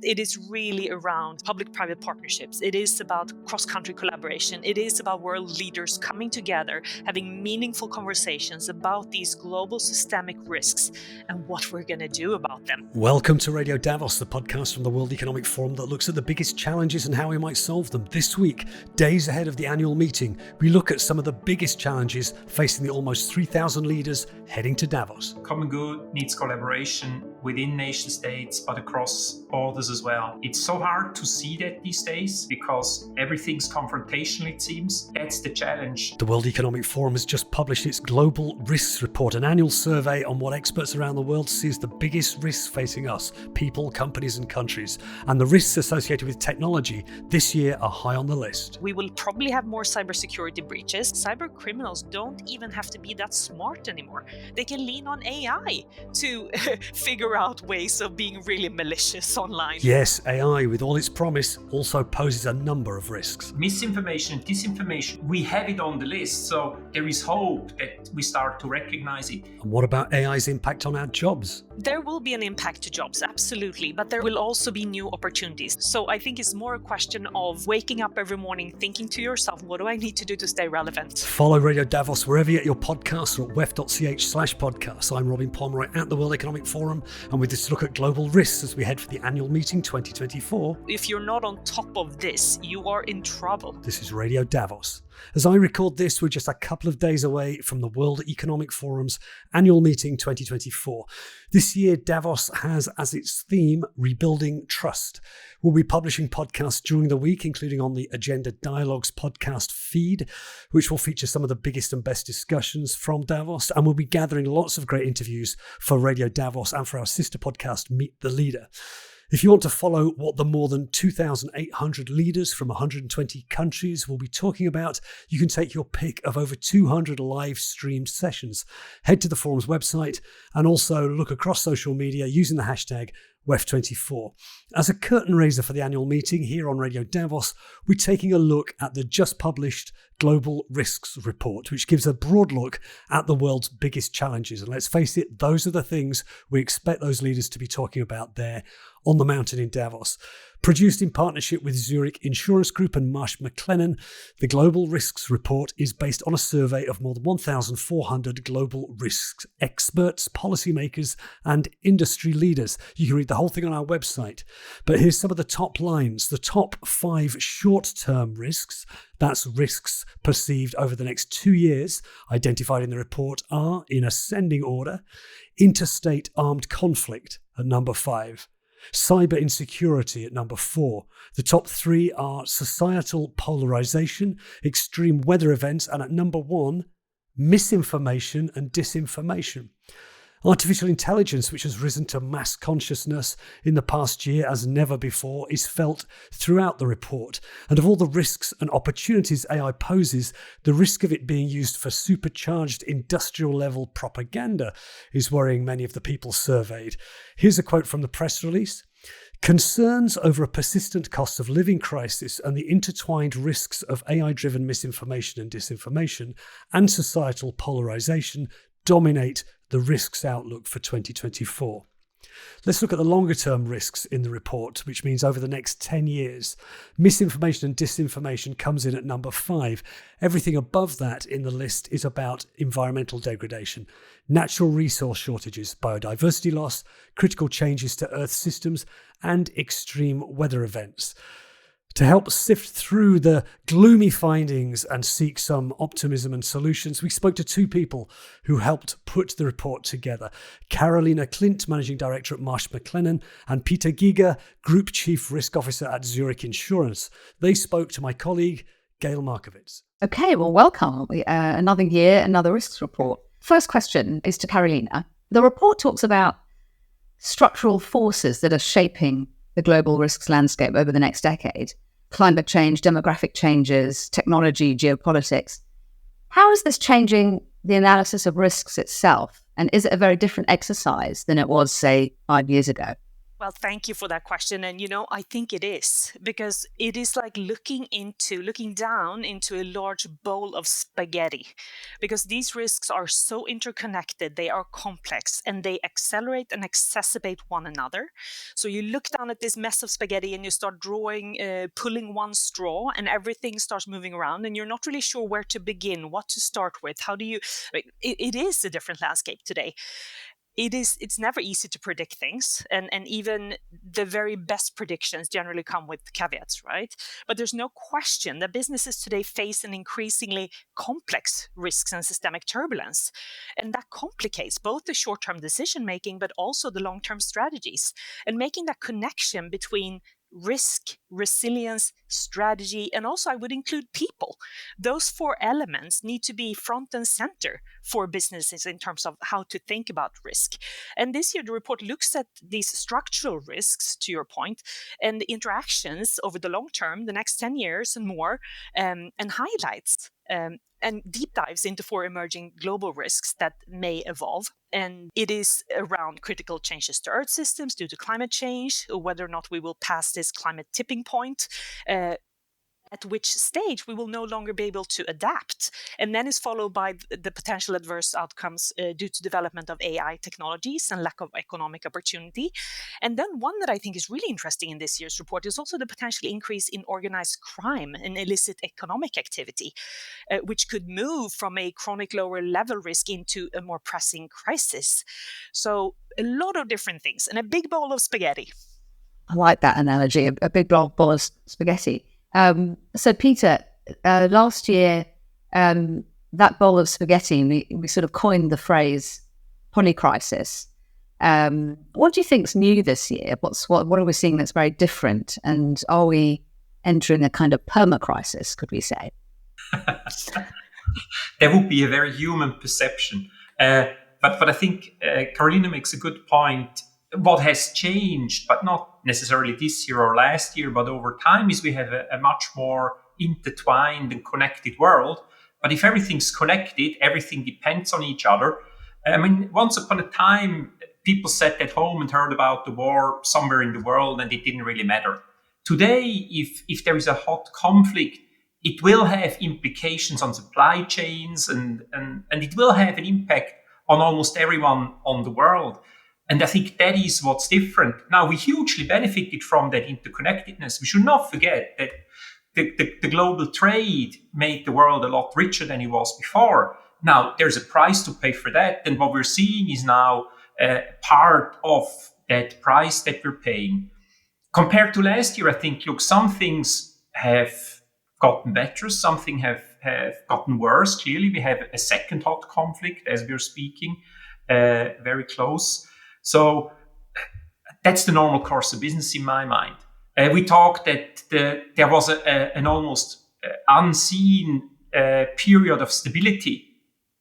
It is really around public-private partnerships. It is about cross-country collaboration. It is about world leaders coming together, having meaningful conversations about these global systemic risks and what we're going to do about them. Welcome to Radio Davos, the podcast from the World Economic Forum that looks at the biggest challenges and how we might solve them. This week, days ahead of the annual meeting, we look at some of the biggest challenges facing the almost 3,000 leaders heading to Davos. Common good needs collaboration within nation states, but across borders as well. It's so hard to see that these days because everything's confrontational, it seems. That's the challenge. The World Economic Forum has just published its Global Risks Report, an annual survey on what experts around the world see as the biggest risks facing us, people, companies and countries. And the risks associated with technology this year are high on the list. We will probably have more cybersecurity breaches. Cyber criminals don't even have to be that smart anymore. They can lean on AI to figure out ways of being really malicious online. Yes, AI, with all its promise, also poses a number of risks. Misinformation and disinformation, we have it on the list, so there is hope that we start to recognize it. And what about AI's impact on our jobs? There will be an impact to jobs, absolutely, but there will also be new opportunities. So I think it's more a question of waking up every morning thinking to yourself, what do I need to do to stay relevant? Follow Radio Davos wherever you get your podcasts or at wef.ch/podcasts. I'm Robin Pomeroy at the World Economic Forum, and with this look at global risks as we head for the annual meeting 2024. If you're not on top of this, you are in trouble. This is Radio Davos. As I record this, we're just a couple of days away from the World Economic Forum's annual meeting 2024. This year, Davos has as its theme, Rebuilding Trust. We'll be publishing podcasts during the week, including on the Agenda Dialogues podcast feed, which will feature some of the biggest and best discussions from Davos. And we'll be gathering lots of great interviews for Radio Davos and for our sister podcast, Meet the Leader. If you want to follow what the more than 2,800 leaders from 120 countries will be talking about, you can take your pick of over 200 live streamed sessions. Head to the forum's website and also look across social media using the hashtag WEF24. As a curtain raiser for the annual meeting here on Radio Davos, we're taking a look at the just published Global Risks Report, which gives a broad look at the world's biggest challenges. And let's face it, those are the things we expect those leaders to be talking about there on the mountain in Davos. Produced in partnership with Zurich Insurance Group and Marsh McLennan, the Global Risks Report is based on a survey of more than 1,400 global risks experts, policymakers, and industry leaders. You can read the whole thing on our website. But here's some of the top lines. The top 5 short-term risks, that's risks perceived over the next 2 years, identified in the report are, in ascending order, interstate armed conflict at number 5. Cyber insecurity at number 4. The top 3 are societal polarization, extreme weather events, and at number 1, misinformation and disinformation. Artificial intelligence, which has risen to mass consciousness in the past year as never before, is felt throughout the report. And of all the risks and opportunities AI poses, the risk of it being used for supercharged industrial-level propaganda is worrying many of the people surveyed. Here's a quote from the press release. Concerns over a persistent cost of living crisis and the intertwined risks of AI-driven misinformation and disinformation and societal polarization dominate the risks outlook for 2024. Let's look at the longer-term risks in the report, which means over the next 10 years. Misinformation and disinformation comes in at number 5. Everything above that in the list is about environmental degradation, natural resource shortages, biodiversity loss, critical changes to Earth systems, and extreme weather events. To help sift through the gloomy findings and seek some optimism and solutions, we spoke to 2 people who helped put the report together. Carolina Klint, Managing Director at Marsh McLennan, and Peter Giger, Group Chief Risk Officer at Zurich Insurance. They spoke to my colleague, Gayle Markovitz. Okay, well, welcome. Another year, another risks report. First question is to Carolina. The report talks about structural forces that are shaping the global risks landscape over the next decade. Climate change, demographic changes, technology, geopolitics. How is this changing the analysis of risks itself? And is it a very different exercise than it was, say, 5 years ago? Well, thank you for that question. And, I think it is, because it is like looking down into a large bowl of spaghetti, because these risks are so interconnected, they are complex, and they accelerate and exacerbate one another. So you look down at this mess of spaghetti and you start pulling one straw, and everything starts moving around, and you're not really sure where to begin, what to start with. How do you, it is a different landscape today. It's never easy to predict things, and even the very best predictions generally come with caveats, right? But there's no question that businesses today face an increasingly complex risks and systemic turbulence, and that complicates both the short-term decision making but also the long-term strategies. And making that connection between risk, resilience, strategy, and also I would include people. Those four elements need to be front and center for businesses in terms of how to think about risk. And this year, the report looks at these structural risks, to your point, and the interactions over the long term, the next 10 years and more, and highlights and deep dives into four emerging global risks that may evolve. And it is around critical changes to Earth systems due to climate change, whether or not we will pass this climate tipping point, at which stage we will no longer be able to adapt. And then is followed by the potential adverse outcomes due to development of AI technologies and lack of economic opportunity. And then one that I think is really interesting in this year's report is also the potential increase in organized crime and illicit economic activity, which could move from a chronic lower level risk into a more pressing crisis. So a lot of different things and a big bowl of spaghetti. I like that analogy, a big bowl of spaghetti. So Peter, last year, that bowl of spaghetti, we sort of coined the phrase polycrisis. What do you think's new this year? What are we seeing that's very different? And are we entering a kind of perma-crisis, could we say? That would be a very human perception. But I think Carolina makes a good point. What has changed, but not necessarily this year or last year, but over time, is we have a much more intertwined and connected world. But if everything's connected, everything depends on each other. I mean, once upon a time, people sat at home and heard about the war somewhere in the world, and it didn't really matter. Today, if there is a hot conflict, it will have implications on supply chains, and it will have an impact on almost everyone on the world. And I think that is what's different. Now, we hugely benefited from that interconnectedness. We should not forget that the global trade made the world a lot richer than it was before. Now, there's a price to pay for that. And what we're seeing is now part of that price that we're paying. Compared to last year, I think, some things have gotten better. Some things have gotten worse. Clearly, we have a second hot conflict as we're speaking, very close. So that's the normal course of business in my mind. We talked that there was an almost unseen period of stability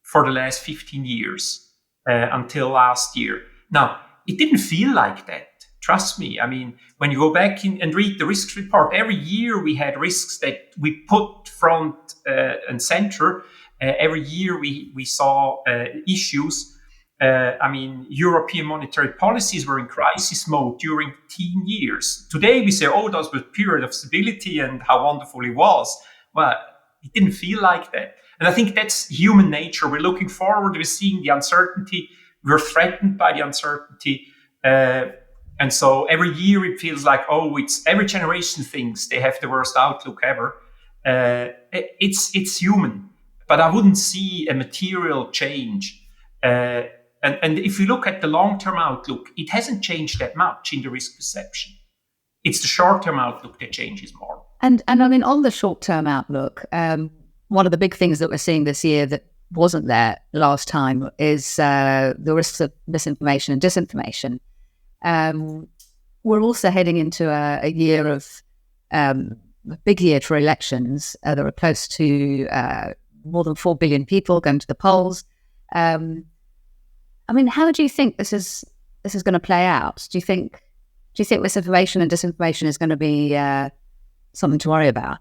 for the last 15 years until last year. Now, it didn't feel like that. Trust me. I mean, when you go back and read the risks report, every year we had risks that we put front and center. Every year we saw issues. European monetary policies were in crisis mode during teen years. Today we say, those were a period of stability and how wonderful it was. Well, it didn't feel like that. And I think that's human nature. We're looking forward, we're seeing the uncertainty, we're threatened by the uncertainty. And so every year it feels like, it's every generation thinks they have the worst outlook ever. It's human, but I wouldn't see a material change. And if you look at the long-term outlook, it hasn't changed that much in the risk perception. It's the short-term outlook that changes more. And I mean, on the short-term outlook, one of the big things that we're seeing this year that wasn't there last time is the risks of misinformation and disinformation. We're also heading into a year of a big year for elections. There are close to more than 4 billion people going to the polls. How do you think this is going to play out? Do you think misinformation and disinformation is going to be something to worry about?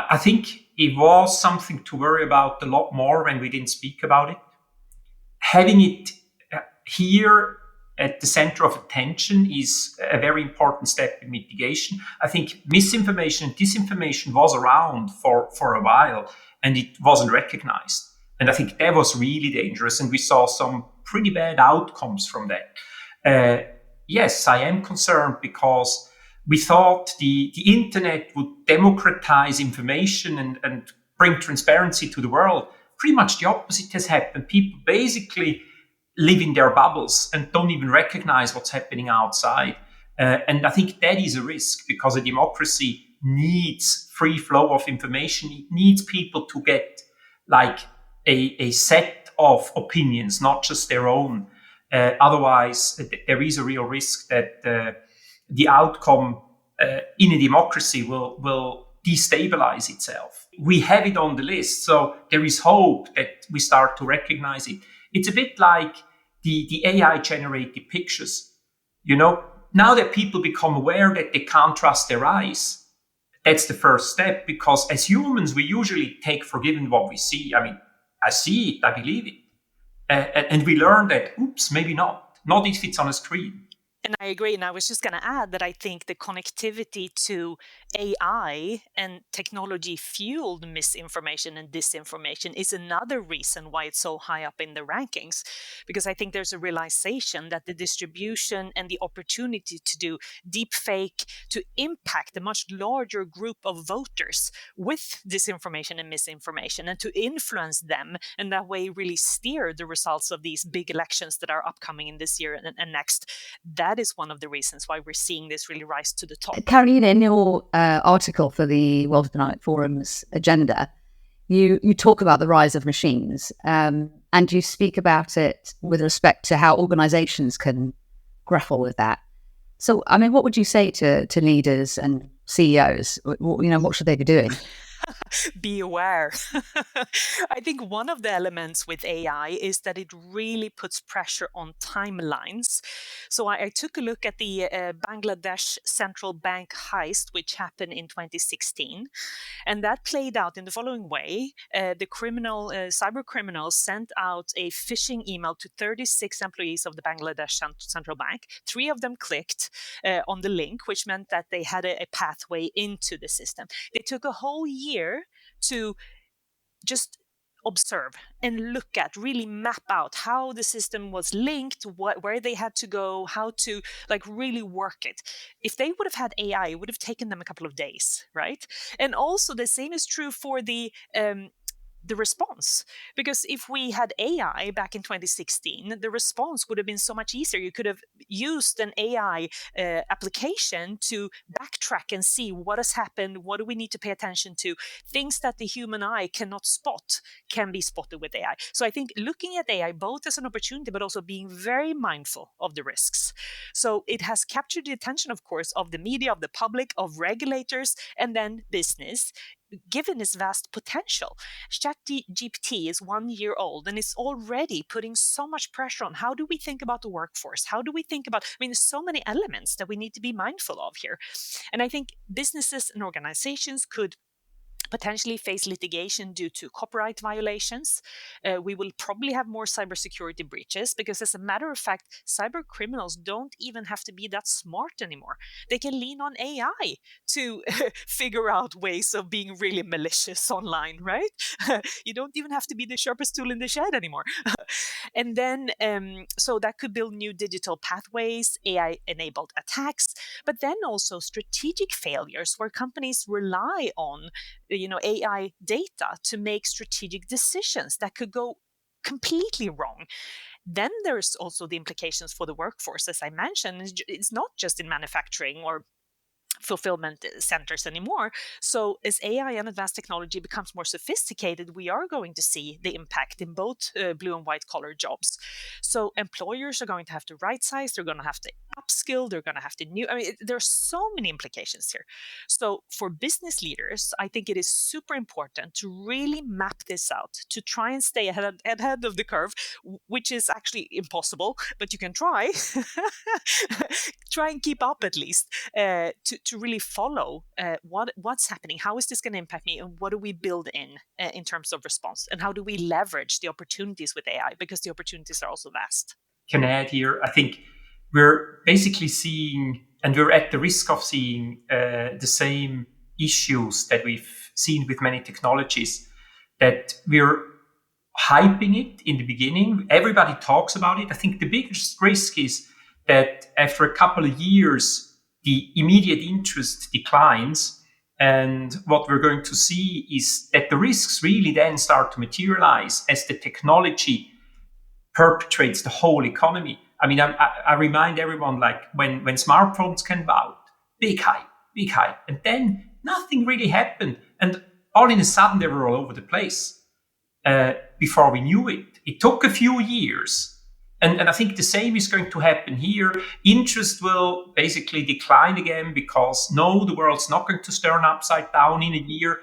I think it was something to worry about a lot more when we didn't speak about it. Having it here at the center of attention is a very important step in mitigation. I think misinformation and disinformation was around for a while, and it wasn't recognized. And I think that was really dangerous, and we saw some pretty bad outcomes from that. Yes, I am concerned because we thought the internet would democratize information and bring transparency to the world. Pretty much the opposite has happened. People basically live in their bubbles and don't even recognize what's happening outside. And I think that is a risk, because a democracy needs free flow of information. It needs people to get like a set of opinions, not just their own. Otherwise, there is a real risk that the outcome in a democracy will destabilize itself. We have it on the list, so there is hope that we start to recognize it. It's a bit like the AI-generated pictures. You know, now that people become aware that they can't trust their eyes, that's the first step, because as humans, we usually take for given what we see. I mean, I see it, I believe it. And we learn that, oops, maybe not if it's on a screen. And I agree. And I was just going to add that I think the connectivity to AI and technology fueled misinformation and disinformation is another reason why it's so high up in the rankings. Because I think there's a realization that the distribution and the opportunity to do deep fake, to impact a much larger group of voters with disinformation and misinformation, and to influence them, and that way really steer the results of these big elections that are upcoming in this year and next. That is one of the reasons why we're seeing this really rise to the top. Caroline, in your article for the World Economic Forum's agenda, you talk about the rise of machines, and you speak about it with respect to how organizations can grapple with that. So, I mean, what would you say to leaders and CEOs? What should they be doing? Be aware. I think one of the elements with AI is that it really puts pressure on timelines. So I took a look at the Bangladesh central bank heist, which happened in 2016. And that played out in the following way. The cyber criminals sent out a phishing email to 36 employees of the Bangladesh central bank. 3 of them clicked on the link, which meant that they had a pathway into the system. They took a whole year to just observe and look at, really map out how the system was linked, where they had to go, how to really work it. If they would have had AI, it would have taken them a couple of days, right? And also the same is true for the response, because if we had AI back in 2016, the response would have been so much easier. You could have used an AI application to backtrack and see what has happened, what do we need to pay attention to. Things that the human eye cannot spot can be spotted with AI. So I think looking at AI both as an opportunity, but also being very mindful of the risks. So it has captured the attention, of course, of the media, of the public, of regulators, and then business, given its vast potential. ChatGPT is 1 year old and it's already putting so much pressure on how do we think about the workforce? How do we think about, there's so many elements that we need to be mindful of here. And I think businesses and organizations could potentially face litigation due to copyright violations. We will probably have more cybersecurity breaches because, as a matter of fact, cyber criminals don't even have to be that smart anymore. They can lean on AI to figure out ways of being really malicious online, right? You don't even have to be the sharpest tool in the shed anymore. And then, so that could build new digital pathways, AI-enabled attacks, but then also strategic failures where companies rely on AI data to make strategic decisions that could go completely wrong. Then there's also the implications for the workforce, as I mentioned. It's not just in manufacturing or fulfillment centers anymore. So as AI and advanced technology becomes more sophisticated, we are going to see the impact in both blue and white collar jobs. So employers are going to have to right size, they're going to have to upskill, they're going to have to there's so many implications here. So for business leaders, I think it is super important to really map this out, to try and stay ahead of the curve, which is actually impossible, but you can try. Try and keep up at least to really follow what's happening. How is this going to impact me, and what do we build in terms of response, and how do we leverage the opportunities with AI, because the opportunities are also vast. Can I add here? I think we're basically seeing, and we're at the risk of seeing the same issues that we've seen with many technologies, that we're hyping it in the beginning. Everybody talks about it. I think the biggest risk is that after a couple of years, the immediate interest declines. And what we're going to see is that the risks really then start to materialize as the technology perpetrates the whole economy. I mean, I remind everyone, like when smartphones came out, big hype. And then nothing really happened. And all in a sudden, they were all over the place. Before we knew it. It took a few years. And I think the same is going to happen here. Interest will basically decline again because no, the world's not going to turn upside down in a year.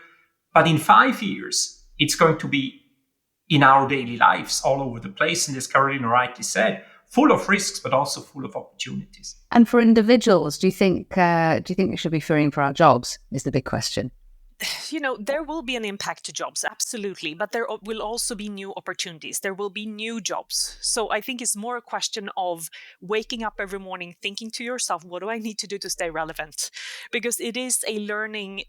But in 5 years, it's going to be in our daily lives all over the place. And as Carolina rightly said, full of risks, but also full of opportunities. And for individuals, do you think we should be fearing for our jobs is the big question? There will be an impact to jobs, absolutely, but there will also be new opportunities. There will be new jobs. So I think it's more a question of waking up every morning, thinking to yourself, what do I need to do to stay relevant? Because it is a learning,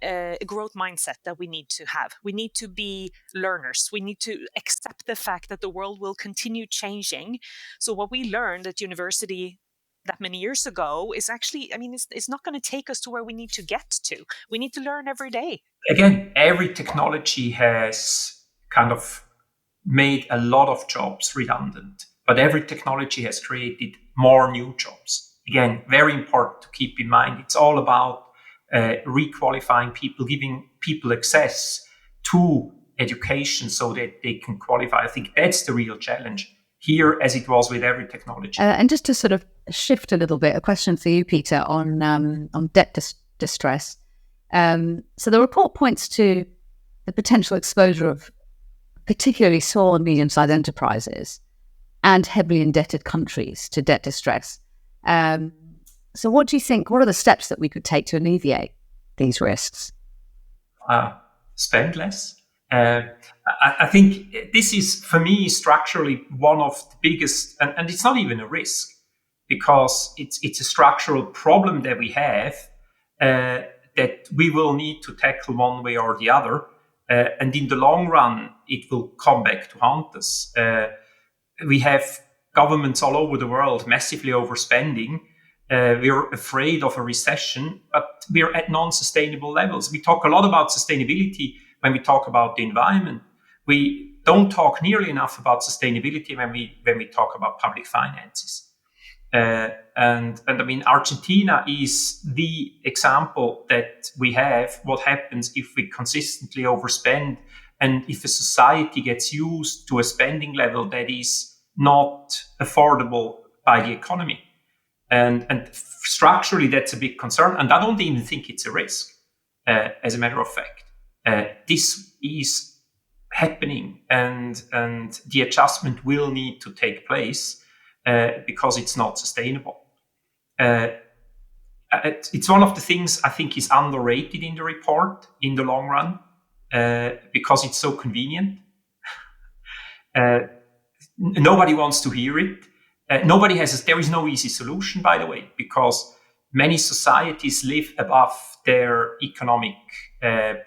growth mindset that we need to have. We need to be learners. We need to accept the fact that the world will continue changing. So what we learned at university that many years ago is actually, it's not going to take us to where we need to get to. We need to learn every day. Again, every technology has kind of made a lot of jobs redundant, but every technology has created more new jobs. Again, very important to keep in mind. It's all about requalifying people, giving people access to education so that they can qualify. I think that's the real challenge here, as it was with every technology. And just to sort of shift a little bit, a question for you, Peter, on debt distress. So the report points to the potential exposure of particularly small and medium-sized enterprises and heavily indebted countries to debt distress. So what do you think, what are the steps that we could take to alleviate these risks? Spend less. I think this is, for me, structurally one of the biggest, and it's not even a risk, because it's a structural problem that we have that we will need to tackle one way or the other. And in the long run, it will come back to haunt us. We have governments all over the world massively overspending. We're afraid of a recession, but we're at non-sustainable levels. We talk a lot about sustainability when we talk about the environment. We don't talk nearly enough about sustainability when we talk about public finances. And I mean, Argentina is the example that we have what happens if we consistently overspend and if a society gets used to a spending level that is not affordable by the economy. And structurally, that's a big concern. And I don't even think it's a risk, as a matter of fact. This is happening, and the adjustment will need to take place because it's not sustainable. It's one of the things I think is underrated in the report in the long run because it's so convenient. Nobody wants to hear it. There is no easy solution, by the way, because many societies live above their economic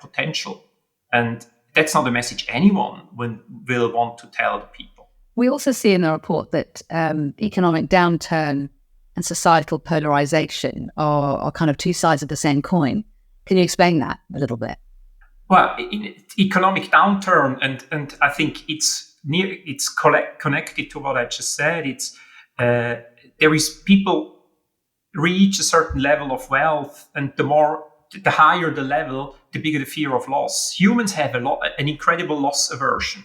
potential. And that's not a message anyone will want to tell the people. We also see in the report that economic downturn and societal polarization are kind of two sides of the same coin. Can you explain that a little bit? Well, in economic downturn, and I think it's connected to what I just said. It's there is people reach a certain level of wealth, and the higher the level, the bigger the fear of loss. Humans have an incredible loss aversion.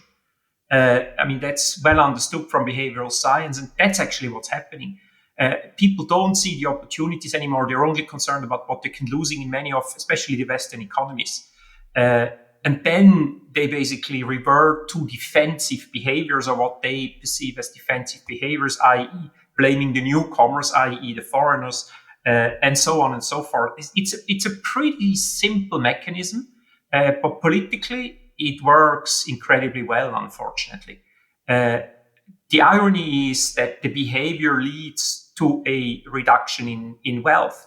That's well understood from behavioral science, and that's actually what's happening. People don't see the opportunities anymore. They're only concerned about what they can losing in many of, especially the Western economies. And then they basically revert to defensive behaviors, or what they perceive as defensive behaviors, i.e. blaming the newcomers, i.e. the foreigners, and so on and so forth. It's a pretty simple mechanism, but politically it works incredibly well, unfortunately. The irony is that the behavior leads to a reduction in wealth,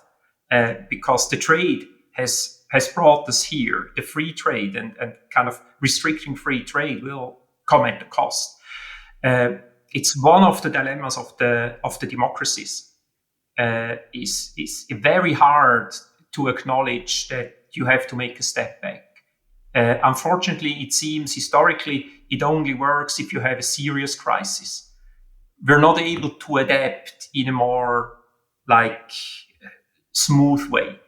because the trade has brought us here. The free trade and kind of restricting free trade will come at a cost. It's one of the dilemmas of the democracies. Is very hard to acknowledge that you have to make a step back. Unfortunately, it seems historically it only works if you have a serious crisis. We're not able to adapt in a more smooth way.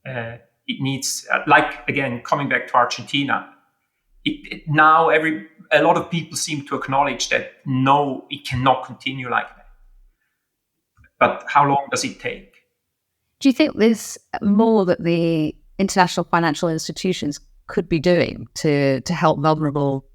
It needs, again, coming back to Argentina, now a lot of people seem to acknowledge that no, it cannot continue like that. But how long does it take? Do you think there's more that the international financial institutions could be doing to help vulnerable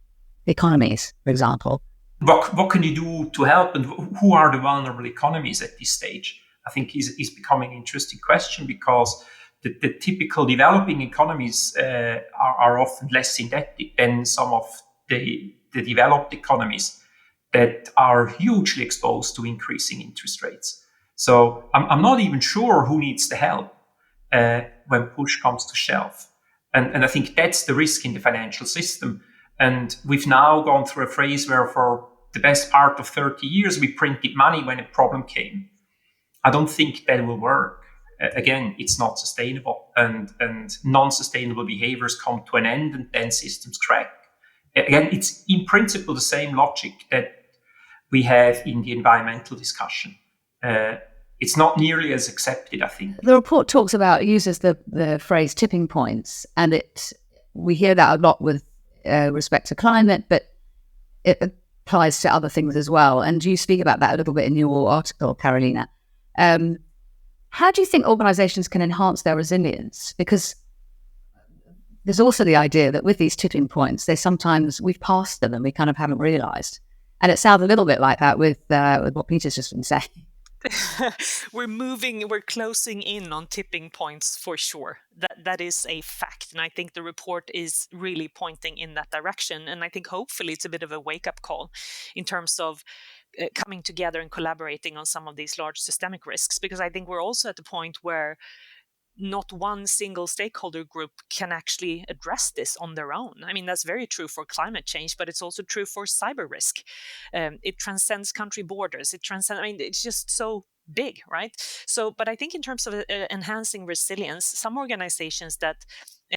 economies, for example? What can you do to help, and who are the vulnerable economies at this stage? I think is becoming an interesting question, because the typical developing economies are often less indebted than some of the developed economies that are hugely exposed to increasing interest rates. So I'm not even sure who needs the help when push comes to shove. And I think that's the risk in the financial system. And we've now gone through a phase where for the best part of 30 years, we printed money when a problem came. I don't think that will work. Again, it's not sustainable, and non-sustainable behaviors come to an end, and then systems crack. Again, it's in principle the same logic that we have in the environmental discussion. It's not nearly as accepted, I think. The report uses the phrase tipping points, and we hear that a lot with respect to climate, but it applies to other things as well. And you speak about that a little bit in your article, Carolina. How do you think organizations can enhance their resilience? Because there's also the idea that with these tipping points, we've passed them and we kind of haven't realized. And it sounds a little bit like that with what Peter's just been saying. We're closing in on tipping points for sure. That is a fact. And I think the report is really pointing in that direction. And I think hopefully it's a bit of a wake-up call in terms of coming together and collaborating on some of these large systemic risks, because I think we're also at the point where not one single stakeholder group can actually address this on their own. I mean, that's very true for climate change, but it's also true for cyber risk. It transcends country borders. It's just so big, right? So, but I think in terms of enhancing resilience, some organizations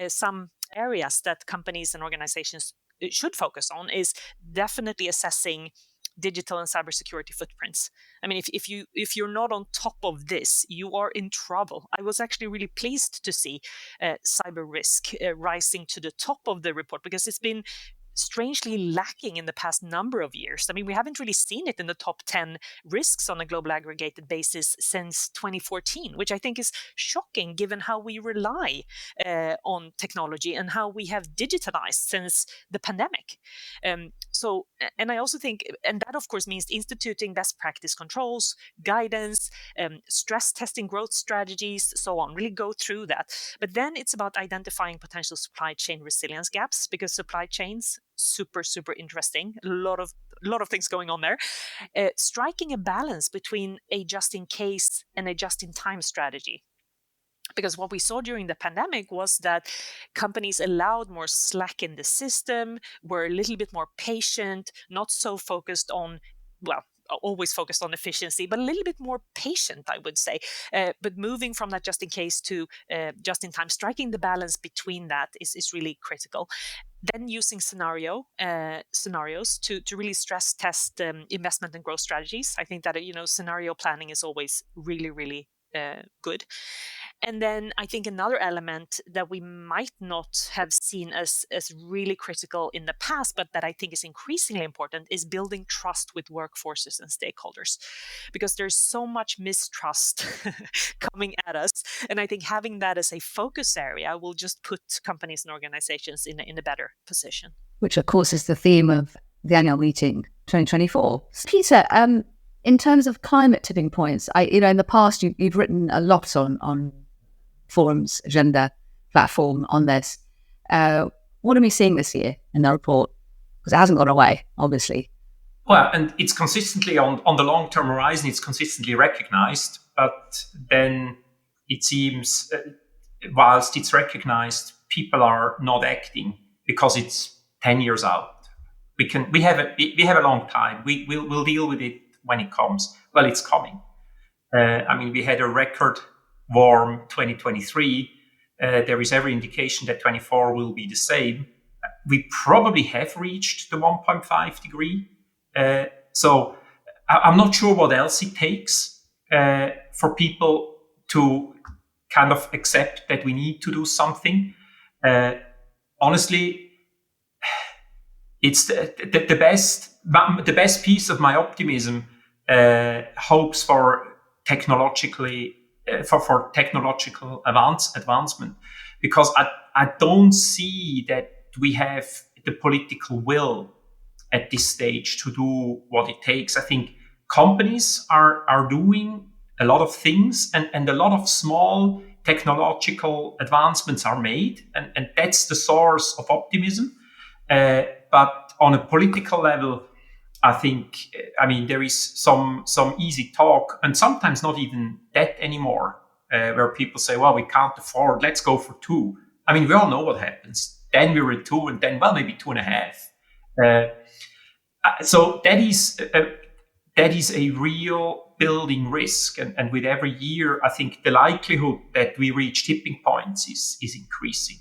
some areas that companies and organizations should focus on is definitely assessing digital and cybersecurity footprints. I mean, if you're not on top of this, you are in trouble. I was actually really pleased to see cyber risk rising to the top of the report, because it's been strangely lacking in the past number of years. I mean, we haven't really seen it in the top 10 risks on a global aggregated basis since 2014, which I think is shocking given how we rely on technology and how we have digitalized since the pandemic. And I also think, and that of course means instituting best practice controls, guidance, stress testing growth strategies, so on, really go through that. But then it's about identifying potential supply chain resilience gaps, because supply chains, super interesting, a lot of things going on there. Striking a balance between a just-in-case and a just-in-time strategy. Because what we saw during the pandemic was that companies allowed more slack in the system, were a little bit more patient, not so focused on, always focused on efficiency, but a little bit more patient, I would say. But moving from that just in case to just in time, striking the balance between that is really critical. Then using scenarios to really stress test investment and growth strategies. I think that scenario planning is always really good. And then I think another element that we might not have seen as really critical in the past, but that I think is increasingly important, is building trust with workforces and stakeholders, because there's so much mistrust coming at us. And I think having that as a focus area will just put companies and organizations in a better position. Which, of course, is the theme of the annual meeting 2024. Peter, in terms of climate tipping points, in the past you've written a lot on Forum's agenda platform on this. What are we seeing this year in the report? Because it hasn't gone away, obviously. Well, and it's consistently on the long-term horizon, it's consistently recognized, but then it seems, whilst it's recognized, people are not acting because it's 10 years out. We have a long time. We'll deal with it when it comes. Well, it's coming. We had a record warm 2023. There is every indication that 24 will be the same. We probably have reached the 1.5 degree. So I'm not sure what else it takes for people to kind of accept that we need to do something. Honestly, it's the best piece of my optimism hopes for technological advancement, because I don't see that we have the political will at this stage to do what it takes. I think companies are doing a lot of things, and a lot of small technological advancements are made, and that's the source of optimism. But on a political level, I think, there is some easy talk, and sometimes not even that anymore, where people say, well, we can't afford, let's go for 2. We all know what happens. Then we're at 2, and then, well, maybe 2.5. So that is a real building risk. And with every year, I think the likelihood that we reach tipping points is increasing.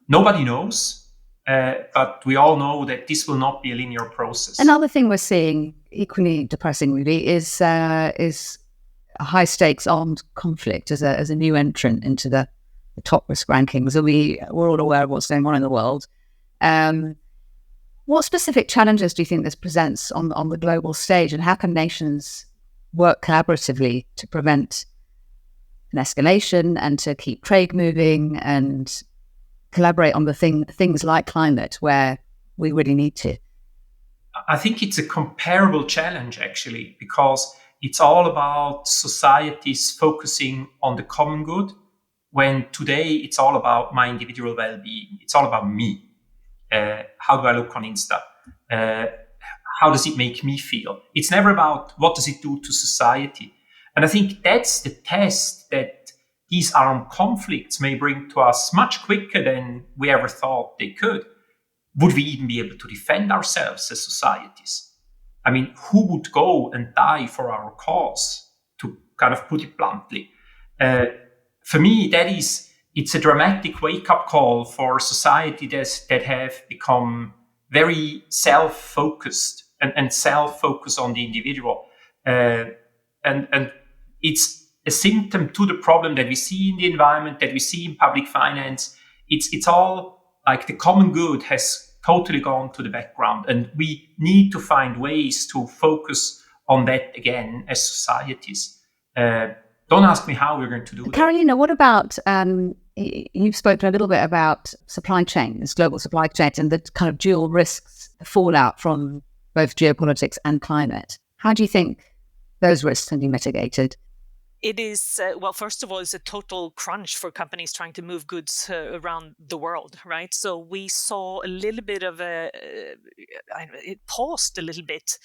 Nobody knows. But we all know that this will not be a linear process. Another thing we're seeing, equally depressing really, is a high stakes armed conflict as a new entrant into the top risk rankings. So we're all aware of what's going on in the world. What specific challenges do you think this presents on the global stage, and how can nations work collaboratively to prevent an escalation and to keep trade moving and collaborate on the things like climate, where we really need to? I think it's a comparable challenge, actually, because it's all about societies focusing on the common good, when today it's all about my individual well-being. It's all about me. How do I look on Insta? How does it make me feel? It's never about what does it do to society. And I think that's the test that these armed conflicts may bring to us much quicker than we ever thought they could. Would we even be able to defend ourselves as societies? Who would go and die for our cause, to kind of put it bluntly? For me, it's a dramatic wake-up call for society that have become very self-focused and self-focused on the individual. And it's a symptom to the problem that we see in the environment, that we see in public finance. It's all like the common good has totally gone to the background, and we need to find ways to focus on that again as societies. Don't ask me how we're going to do that. Carolina, what about, you've spoken a little bit about supply chains, global supply chains, and the kind of dual risks, the fallout from both geopolitics and climate. How do you think those risks can be mitigated? It is, first of all, it's a total crunch for companies trying to move goods around the world, right? So we saw a little bit of it paused a little bit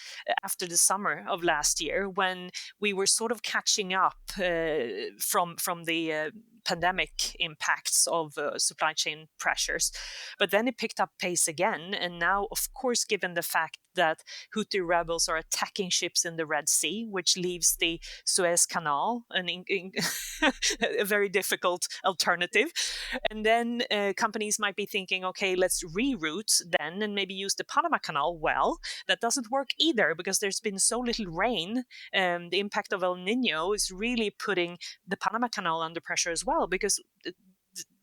after the summer of last year, when we were sort of catching up from the pandemic impacts of supply chain pressures. But then it picked up pace again. And now, of course, given the fact that Houthi rebels are attacking ships in the Red Sea, which leaves the Suez Canal a very difficult alternative. And then companies might be thinking, okay, let's reroute then and maybe use the Panama Canal. Well, that doesn't work either, because there's been so little rain. The impact of El Nino is really putting the Panama Canal under pressure as well, because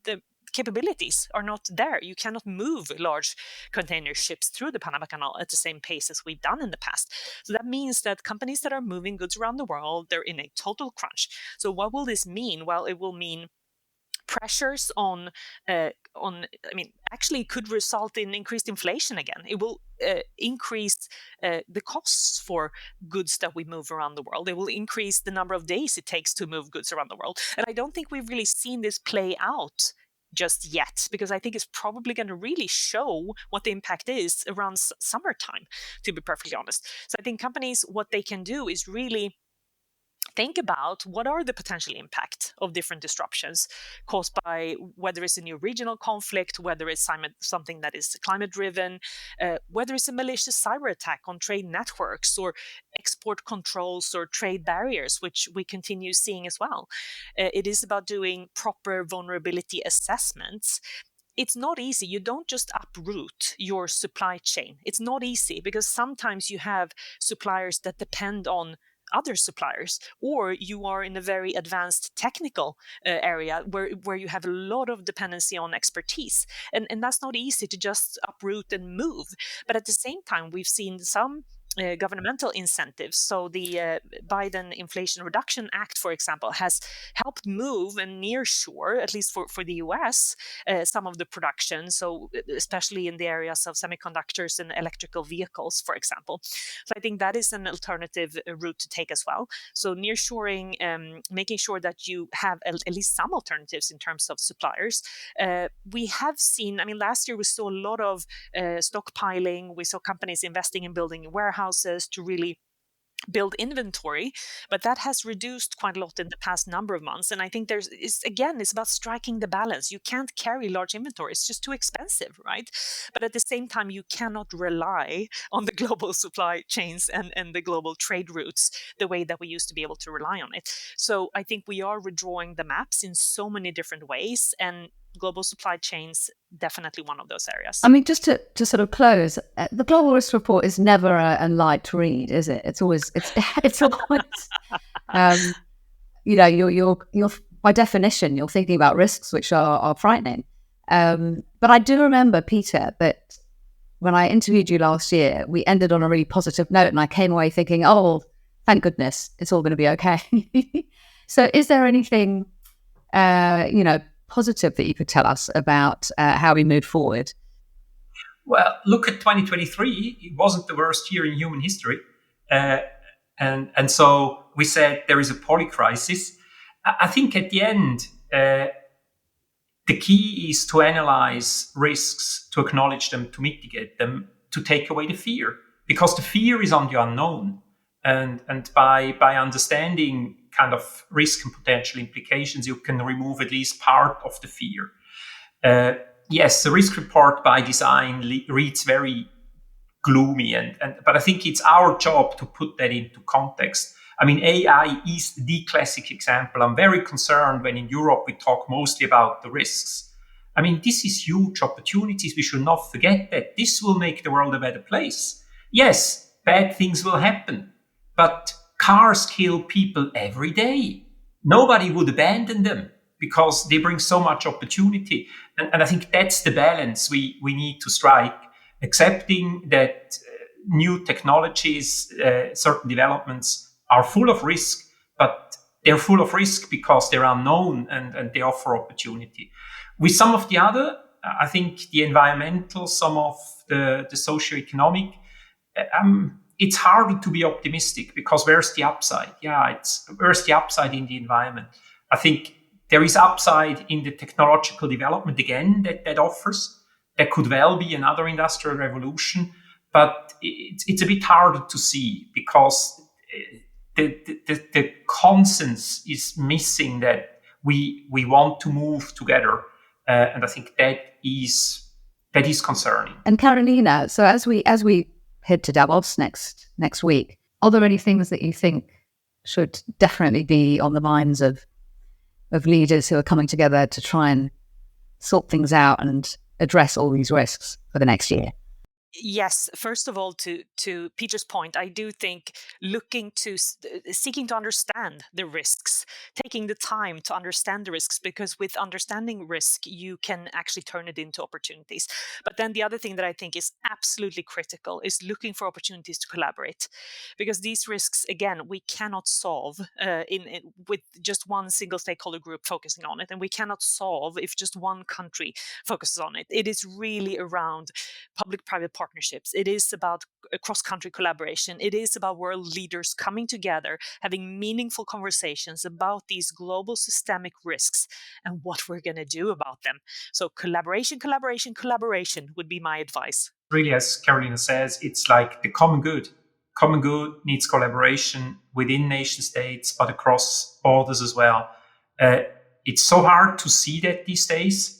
the capabilities are not there. You cannot move large container ships through the Panama Canal at the same pace as we've done in the past. So that means that companies that are moving goods around the world, they're in a total crunch. So what will this mean? Well, it will mean pressures actually could result in increased inflation again. It will increase the costs for goods that we move around the world. It will increase the number of days it takes to move goods around the world. And I don't think we've really seen this play out just yet, because I think it's probably going to really show what the impact is around summertime, to be perfectly honest. So I think companies, what they can do is really think about what are the potential impact of different disruptions caused by whether it's a new regional conflict, whether it's something that is climate driven, whether it's a malicious cyber attack on trade networks or export controls or trade barriers, which we continue seeing as well. It is about doing proper vulnerability assessments. It's not easy. You don't just uproot your supply chain. It's not easy because sometimes you have suppliers that depend on other suppliers, or you are in a very advanced technical area where you have a lot of dependency on expertise. And that's not easy to just uproot and move. But at the same time, we've seen some governmental incentives. So the Biden Inflation Reduction Act, for example, has helped move and nearshore, at least for the US, some of the production. So especially in the areas of semiconductors and electrical vehicles, for example. So I think that is an alternative route to take as well. So nearshoring, making sure that you have at least some alternatives in terms of suppliers. We have seen, I mean, last year we saw a lot of stockpiling. We saw companies investing in building warehouses to really build inventory, but that has reduced quite a lot in the past number of months. And I think it's about striking the balance. You can't carry large inventory. It's just too expensive, right? But at the same time, you cannot rely on the global supply chains and the global trade routes the way that we used to be able to rely on it. So I think we are redrawing the maps in so many different ways, and global supply chains, definitely one of those areas. I mean, just to sort of close, the Global Risk Report is never a light read, is it? It's always, it's always, you're by definition, you're thinking about risks which are frightening. But I do remember, Peter, that when I interviewed you last year, we ended on a really positive note, and I came away thinking, oh, thank goodness, it's all going to be okay. So is there anything, positive that you could tell us about how we move forward? Well, look at 2023. It wasn't the worst year in human history. And so we said there is a polycrisis. I think at the end, the key is to analyze risks, to acknowledge them, to mitigate them, to take away the fear, because the fear is on the unknown. And by understanding kind of risk and potential implications, you can remove at least part of the fear. Yes, the risk report by design reads very gloomy, but I think it's our job to put that into context. I mean, AI is the classic example. I'm very concerned when in Europe we talk mostly about the risks. I mean, this is huge opportunities. We should not forget that this will make the world a better place. Yes, bad things will happen, but cars kill people every day. Nobody would abandon them because they bring so much opportunity. And I think that's the balance we need to strike, accepting that new technologies, certain developments are full of risk, but they're full of risk because they're unknown and they offer opportunity. With some of the other, I think the environmental, some of the socioeconomic, it's harder to be optimistic because where's the upside? Where's the upside in the environment? I think there is upside in the technological development again that offers. There could well be another industrial revolution, but it's a bit harder to see because the consensus is missing that we want to move together, and I think that is concerning. And Carolina, so as we head to Davos next week, are there any things that you think should definitely be on the minds of leaders who are coming together to try and sort things out and address all these risks for the next year? Yes, first of all, to Peter's point, I do think seeking to understand the risks, taking the time to understand the risks, because with understanding risk, you can actually turn it into opportunities. But then the other thing that I think is absolutely critical is looking for opportunities to collaborate, because these risks, again, we cannot solve with just one single stakeholder group focusing on it, and we cannot solve if just one country focuses on it. It is really around public-private partnerships. It is about cross-country collaboration. It is about world leaders coming together, having meaningful conversations about these global systemic risks and what we're going to do about them. So collaboration would be my advice. Really, as Carolina says, it's like the common good. Common good needs collaboration within nation states, but across borders as well. It's so hard to see that these days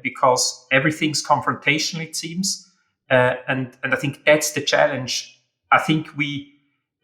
because everything's confrontational, it seems. And I think that's the challenge. I think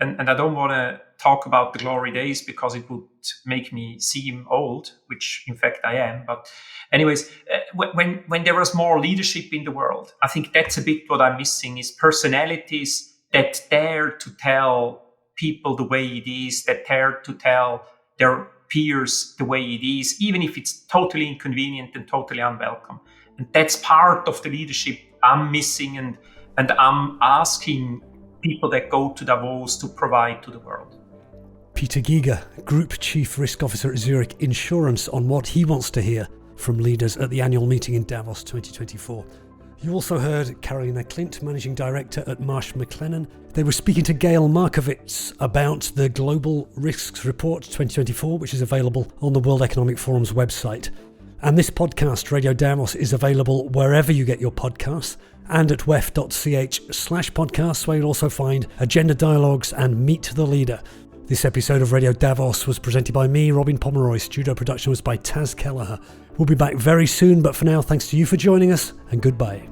and I don't want to talk about the glory days because it would make me seem old, which in fact I am. But anyways, when there was more leadership in the world, I think that's a bit what I'm missing is personalities that dare to tell people the way it is, that dare to tell their peers the way it is, even if it's totally inconvenient and totally unwelcome. And that's part of the leadership I'm missing and I'm asking people that go to Davos to provide to the world. Peter Giger, Group Chief Risk Officer at Zurich Insurance, on what he wants to hear from leaders at the annual meeting in Davos 2024. You also heard Carolina Klint, Managing Director at Marsh McLennan. They were speaking to Gayle Markovitz about the Global Risks Report 2024, which is available on the World Economic Forum's website. And this podcast, Radio Davos, is available wherever you get your podcasts and at wef.ch/podcasts, where you'll also find agenda dialogues and Meet the Leader. This episode of Radio Davos was presented by me, Robin Pomeroy. Studio production was by Taz Kelleher. We'll be back very soon, but for now, thanks to you for joining us, and goodbye.